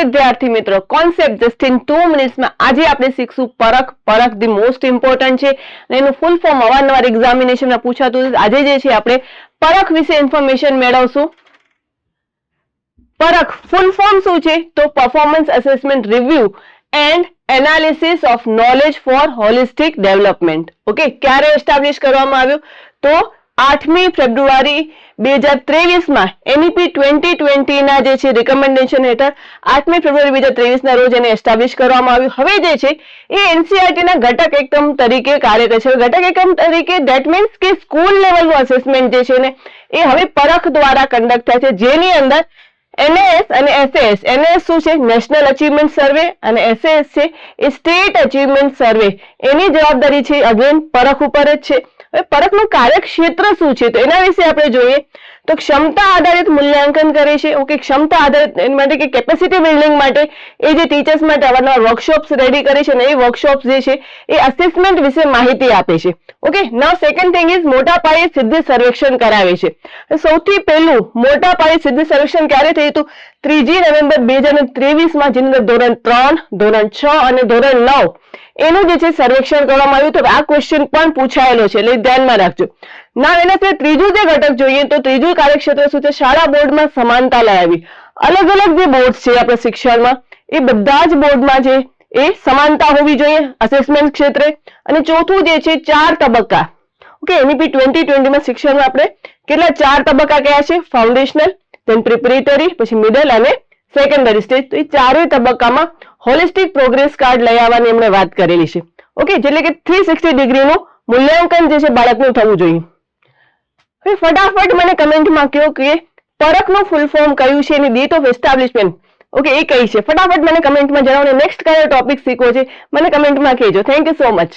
વિદ્યાર્થી મિત્રો, concept just in 2 મિનિટ્સમાં આજે આપણે શીખશું પરખ. પરખ ધી મોસ્ટ ઇમ્પોર્ટન્ટ છે અને એનું ફૂલ ફોર્મ અવારનવાર એક્ઝામિનેશનમાં પૂછાતું. આજે જે છે આપણે પરખ વિશે ઇન્ફોર્મેશન મેળવશું. પરખ ફૂલ ફોર્મ શું છે? તો performance assessment review and analysis of knowledge four holistic development. Okay, ક્યારે એસ્ટાબ્લિશ કરવામાં આવ્યું? તો 8મી ફેબ્રુઆરી 2023 માં NEP 2020 ના જે છે રિકમેન્ડેશન હેઠળ 8મી ફેબ્રુઆરી 2023 ના રોજ એને એસ્ટાબ્લિશ કરવામાં આવ્યું. હવે જે છે એ NCERT ના ઘટક એકમ તરીકે કાર્ય કરે છે. ઘટક એકમ તરીકે ધેટ મીન્સ કે સ્કૂલ લેવલનું અસેસમેન્ટ જે છે ને એ હવે પરખ દ્વારા કન્ડક્ટ થાય છે, જેની અંદર NAS અને SAS. NAS શું છે? નેશનલ અચીવમેન્ટ સર્વે, અને SAS છે એ સ્ટેટ અચીવમેન્ટ સર્વે. એની જવાબદારી છે અગેન પરખ ઉપર જ છે. હવે પરખનું કાર્યક્ષેત્ર શું છે તો એના વિશે આપણે જોઈએ તો ક્ષમતા આધારિત મૂલ્યાંકન કરે છે. ઓકે, ક્ષમતા આધારિત એના માટે કે કેપેસિટી બિલ્ડિંગ માટે એ જે ટીચર્સ માટે અવારનવાર વર્કશોપ્સ રેડી કરે છે અને એ વર્કશોપ્સ જે છે એ અસેસમેન્ટ વિશે માહિતી આપે છે. Okay, now second thing is મોટા પાયે સિદ્ધિ સર્વેક્ષણ કરાવે છે. સૌથી પહેલું મોટા પાયે સિદ્ધિ સર્વેક્ષણ ક્યારે થયું હતું? 3 નવેમ્બર 2023 માં, જેની અંદર ધોરણ 3, ધોરણ 6 અને ધોરણ 9 એનું જે છે સર્વેક્ષણ કરવામાં આવ્યું. તો આ ક્વેશ્ચન પણ પૂછાયેલો છે એટલે ધ્યાનમાં રાખજો. ના એના સિવાય ત્રીજું જે ઘટક જોઈએ તો ત્રીજું કાર્યક્ષેત્ર શું છે? શાળા બોર્ડમાં સમાનતા લાવી. અલગ અલગ જે બોર્ડ છે આપણા શિક્ષણમાં એ બધા જ બોર્ડમાં જે એ સમાનતા હોવી જોઈએ અસેસમેન્ટ ક્ષેત્રે. અને ચોથું જે છે 4 તબક્કા. ઓકે, NEP 2020 માં શિક્ષણમાં આપણે કેટલા 4 તબક્કા કયા છે? ફાઉન્ડેશનલ, ધેન પ્રિપરેટરી, પછી મિડલ અને સેકન્ડરી સ્ટેજ. તો એ ચારેય તબક્કામાં હોલિસ્ટિક પ્રોગ્રેસ કાર્ડ લઈ આવવાની એમણે વાત કરેલી છે. ઓકે, એટલે કે 360 ડિગ્રીનું મૂલ્યાંકન જે છે બાળકનું થવું જોઈએ. હવે ફટાફટ મને કમેન્ટમાં કહો કે પરખનું ફૂલ ફોર્મ કયું છે, એની ડેટ ઓફ એસ્ટાબ્લિશમેન્ટ ઓકે એ કઈ છે? ફટાફટ મને કમેન્ટમાં જણાવો. નેક્સ્ટ કયો ટોપિક શીખવો છે મને કમેન્ટમાં કહેજો. Thank you so much.